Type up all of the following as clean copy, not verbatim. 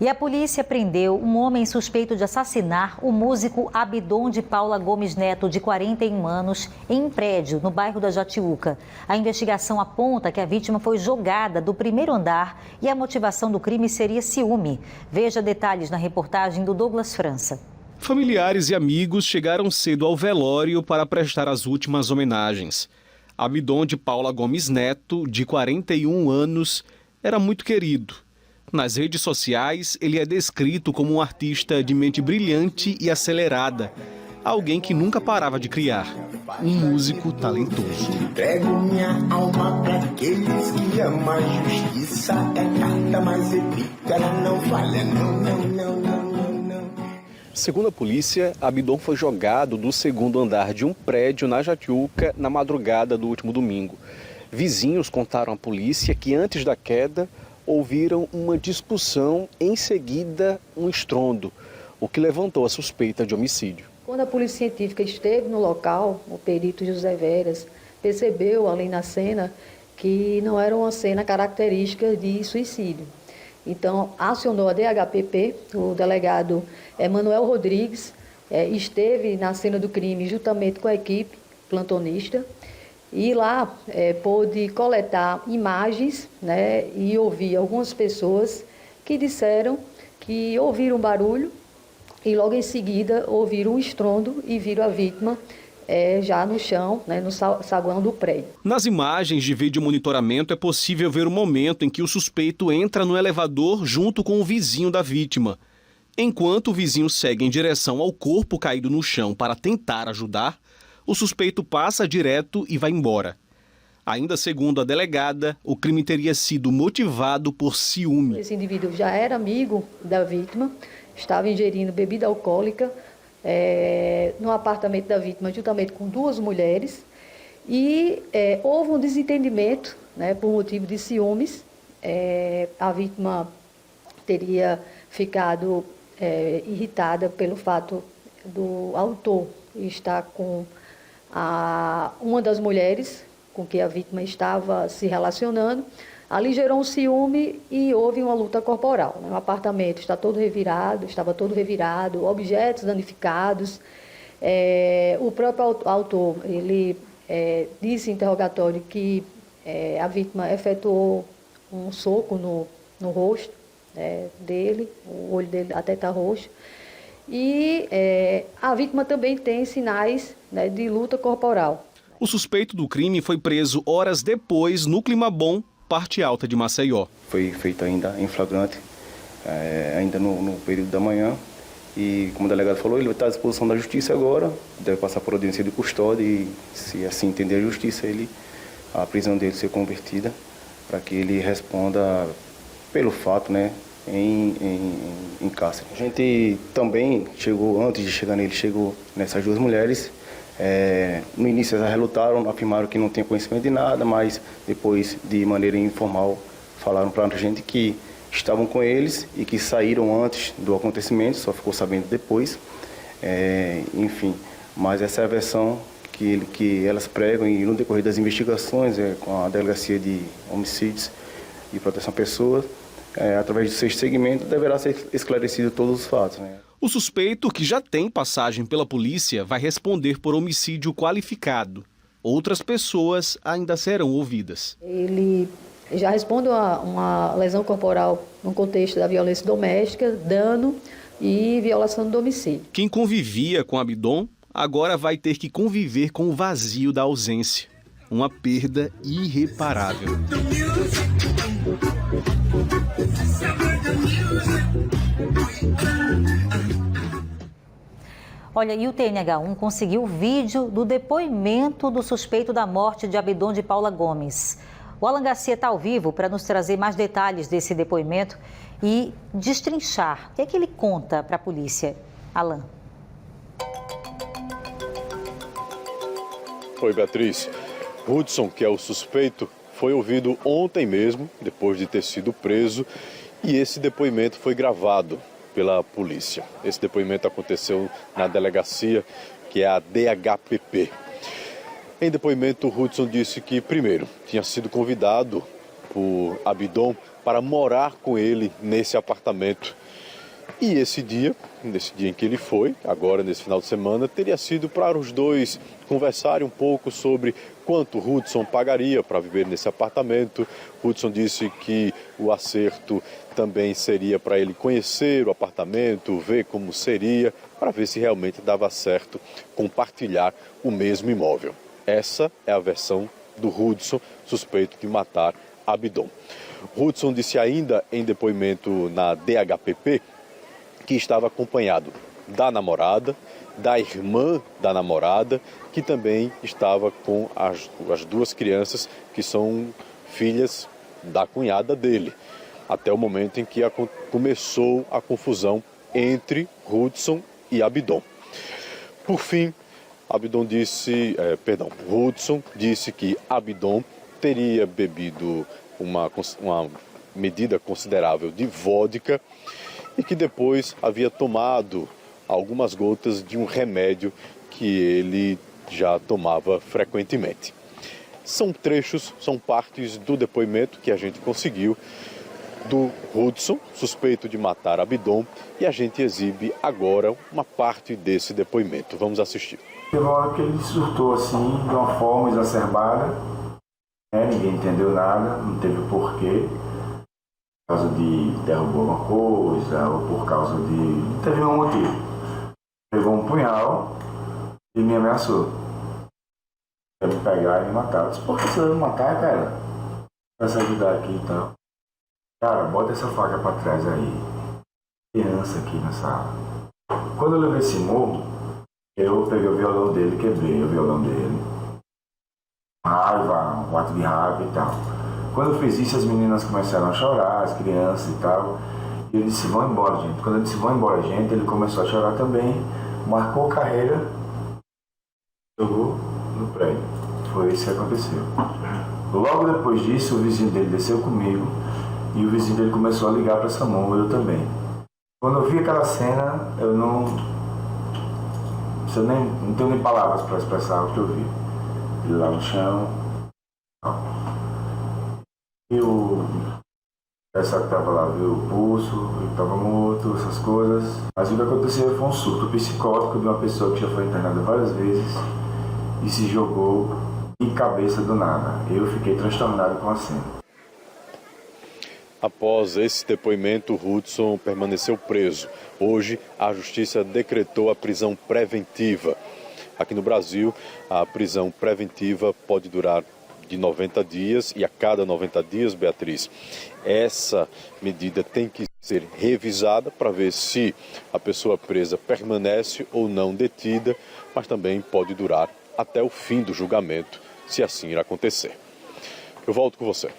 E a polícia prendeu um homem suspeito de assassinar o músico Abidon de Paula Gomes Neto, de 41 anos, em um prédio no bairro da Jatiuca. A investigação aponta que a vítima foi jogada do primeiro andar e a motivação do crime seria ciúme. Veja detalhes na reportagem do Douglas França. Familiares e amigos chegaram cedo ao velório para prestar as últimas homenagens. Abidon de Paula Gomes Neto, de 41 anos, era muito querido. Nas redes sociais, ele é descrito como um artista de mente brilhante e acelerada, alguém que nunca parava de criar, um músico talentoso. Entrego minha alma para aqueles que amam a justiça, é carta, mas é pica, ela não falha, não. Segundo a polícia, Abidon foi jogado do segundo andar de um prédio na Jatiuca na madrugada do último domingo. Vizinhos contaram à polícia que antes da queda ouviram uma discussão, em seguida um estrondo, o que levantou a suspeita de homicídio. Quando a polícia científica esteve no local, o perito José Veras percebeu ali na cena que não era uma cena característica de suicídio. Então, acionou a DHPP, o delegado Emanuel Rodrigues esteve na cena do crime juntamente com a equipe plantonista e lá pôde coletar imagens, né, e ouvir algumas pessoas que disseram que ouviram um barulho e logo em seguida ouviram um estrondo e viram a vítima já no chão, né, no saguão do prédio. Nas imagens de vídeo monitoramento é possível ver o momento em que o suspeito entra no elevador junto com o vizinho da vítima. Enquanto o vizinho segue em direção ao corpo caído no chão para tentar ajudar, o suspeito passa direto e vai embora. Ainda segundo a delegada, o crime teria sido motivado por ciúme. Esse indivíduo já era amigo da vítima, estava ingerindo bebida alcoólica no apartamento da vítima, juntamente com duas mulheres, e houve um desentendimento, né, por motivo de ciúmes. A vítima teria ficado irritada pelo fato do autor estar com uma das mulheres com que a vítima estava se relacionando. Ali gerou um ciúme e houve uma luta corporal. O apartamento estava todo revirado, objetos danificados. O próprio autor, ele disse em interrogatório que a vítima efetuou um soco no rosto dele, o olho dele até está roxo. E a vítima também tem sinais, né, de luta corporal. O suspeito do crime foi preso horas depois no Climabom, parte alta de Maceió. Foi feito ainda em flagrante, ainda no período da manhã. E, como o delegado falou, ele vai estar à disposição da justiça agora, deve passar por audiência de custódia e, se assim entender a justiça, a prisão dele ser convertida para que ele responda pelo fato, né, em cárcere. A gente também chegou, antes de chegar nele, chegou nessas duas mulheres. No início elas relutaram, afirmaram que não tinham conhecimento de nada, mas depois, de maneira informal, falaram para a gente que estavam com eles e que saíram antes do acontecimento, só ficou sabendo depois. Enfim, mas essa é a versão que elas pregam, e no decorrer das investigações com a Delegacia de Homicídios e Proteção à Pessoa, através do sexto segmento, deverá ser esclarecido todos os fatos, né? O suspeito, que já tem passagem pela polícia, vai responder por homicídio qualificado. Outras pessoas ainda serão ouvidas. Ele já responde a uma lesão corporal no contexto da violência doméstica, dano e violação do domicílio. Quem convivia com Abidon agora vai ter que conviver com o vazio da ausência. Uma perda irreparável. Olha, e o TNH1 conseguiu o vídeo do depoimento do suspeito da morte de Abidon de Paula Gomes. O Alan Garcia está ao vivo para nos trazer mais detalhes desse depoimento e destrinchar. O que é que ele conta para a polícia? Alan. Oi, Beatriz. Hudson, que é o suspeito, foi ouvido ontem mesmo, depois de ter sido preso, e esse depoimento foi gravado pela polícia. Esse depoimento aconteceu na delegacia, que é a DHPP. Em depoimento, Hudson disse que, primeiro, tinha sido convidado por Abidon para morar com ele nesse apartamento. E esse dia em que ele foi, agora nesse final de semana, teria sido para os dois conversarem um pouco sobre quanto Hudson pagaria para viver nesse apartamento. Hudson disse que o acerto também seria para ele conhecer o apartamento, ver como seria, para ver se realmente dava certo compartilhar o mesmo imóvel. Essa é a versão do Hudson, suspeito de matar Abidon. Hudson disse ainda em depoimento na DHPP que estava acompanhado da namorada, da irmã da namorada, que também estava com as duas crianças que são filhas da cunhada dele, até o momento em que começou a confusão entre Hudson e Abidon. Por fim, Hudson disse que Abidon teria bebido uma medida considerável de vodka e que depois havia tomado algumas gotas de um remédio que ele já tomava frequentemente. São trechos, são partes do depoimento que a gente conseguiu do Hudson, suspeito de matar Abidon, e a gente exibe agora uma parte desse depoimento. Vamos assistir. Teve uma hora que ele surtou assim, de uma forma exacerbada, ninguém entendeu nada, não teve porquê. Por causa de derrubou alguma coisa, ou por causa de... não teve nenhum motivo. Pegou um punhal e me ameaçou. Quer me pegar e me matar. Eu disse, por que você vai me matar, cara? Vai se ajudar aqui e tal. Cara, bota essa faca pra trás aí. Criança aqui na sala. Quando eu levei esse morro, eu peguei o violão dele, quebrei o violão dele. Raiva, um ato de raiva e tal. Quando eu fiz isso, as meninas começaram a chorar, as crianças e tal. E eu disse, vão embora, gente. Quando eu disse, vão embora, gente, ele começou a chorar também. Marcou carreira, jogou no prédio. Foi isso que aconteceu. Logo depois disso, o vizinho dele desceu comigo. E o vizinho dele começou a ligar para essa mão, eu também. Quando eu vi aquela cena, eu não tenho nem palavras para expressar o que eu vi. Ele lá no chão. E o pessoal que estava lá viu o pulso, ele estava morto, essas coisas. Mas o que aconteceu foi um surto psicótico de uma pessoa que já foi internada várias vezes e se jogou de cabeça do nada. Eu fiquei transtornado com a cena. Após esse depoimento, Hudson permaneceu preso. Hoje, a Justiça decretou a prisão preventiva. Aqui no Brasil, a prisão preventiva pode durar de 90 dias e a cada 90 dias, Beatriz, essa medida tem que ser revisada para ver se a pessoa presa permanece ou não detida, mas também pode durar até o fim do julgamento, se assim ir acontecer. Eu volto com você.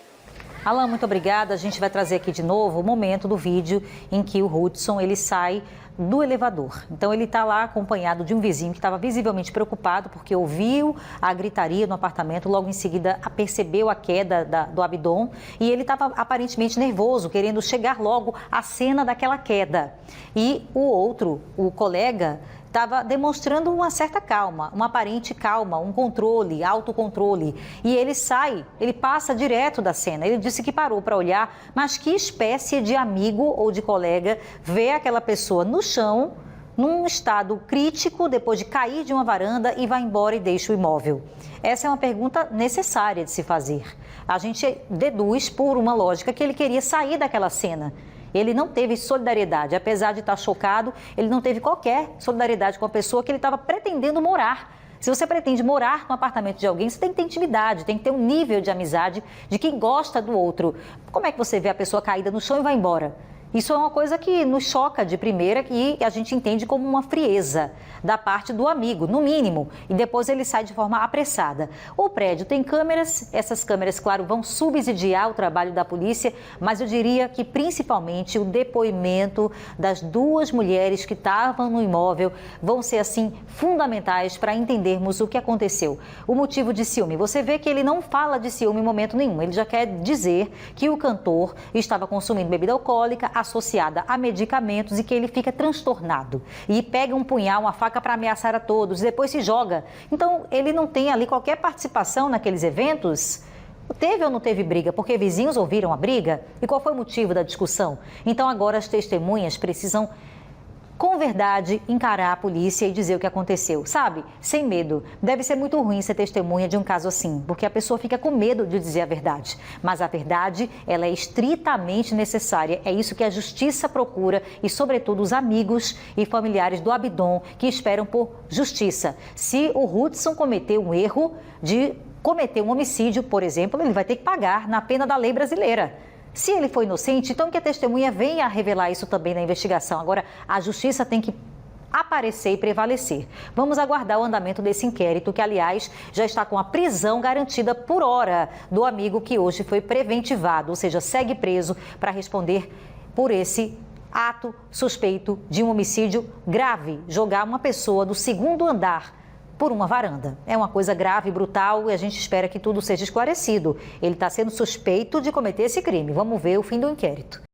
Alan, muito obrigada. A gente vai trazer aqui de novo o momento do vídeo em que o Hudson ele sai do elevador. Então ele está lá acompanhado de um vizinho que estava visivelmente preocupado porque ouviu a gritaria no apartamento, logo em seguida percebeu a queda do Abidon e ele estava aparentemente nervoso, querendo chegar logo à cena daquela queda. E o colega, estava demonstrando uma certa calma, uma aparente calma, um controle, autocontrole. E ele passa direto da cena. Ele disse que parou para olhar, mas que espécie de amigo ou de colega vê aquela pessoa no chão, num estado crítico, depois de cair de uma varanda e vai embora e deixa o imóvel? Essa é uma pergunta necessária de se fazer. A gente deduz por uma lógica que ele queria sair daquela cena. Ele não teve solidariedade, apesar de estar chocado, ele não teve qualquer solidariedade com a pessoa que ele estava pretendendo morar. Se você pretende morar no apartamento de alguém, você tem que ter intimidade, tem que ter um nível de amizade de quem gosta do outro. Como é que você vê a pessoa caída no chão e vai embora? Isso é uma coisa que nos choca de primeira e a gente entende como uma frieza da parte do amigo, no mínimo, e depois ele sai de forma apressada. O prédio tem câmeras, essas câmeras, claro, vão subsidiar o trabalho da polícia, mas eu diria que principalmente o depoimento das duas mulheres que estavam no imóvel vão ser, assim, fundamentais para entendermos o que aconteceu. O motivo de ciúme, você vê que ele não fala de ciúme em momento nenhum, ele já quer dizer que o cantor estava consumindo bebida alcoólica, associada a medicamentos e que ele fica transtornado e pega um punhal, uma faca para ameaçar a todos e depois se joga. Então, ele não tem ali qualquer participação naqueles eventos. Teve ou não teve briga? Porque vizinhos ouviram a briga? E qual foi o motivo da discussão? Então agora as testemunhas precisam, com verdade, encarar a polícia e dizer o que aconteceu, sabe? Sem medo. Deve ser muito ruim ser testemunha de um caso assim, porque a pessoa fica com medo de dizer a verdade. Mas a verdade, ela é estritamente necessária. É isso que a justiça procura e, sobretudo, os amigos e familiares do Abidon que esperam por justiça. Se o Hudson cometeu um erro de cometer um homicídio, por exemplo, ele vai ter que pagar na pena da lei brasileira. Se ele foi inocente, então que a testemunha venha a revelar isso também na investigação. Agora, a justiça tem que aparecer e prevalecer. Vamos aguardar o andamento desse inquérito, que, aliás, já está com a prisão garantida por hora do amigo que hoje foi preventivado, ou seja, segue preso para responder por esse ato suspeito de um homicídio grave, jogar uma pessoa do segundo andar por uma varanda. É uma coisa grave, brutal, e a gente espera que tudo seja esclarecido. Ele está sendo suspeito de cometer esse crime. Vamos ver o fim do inquérito.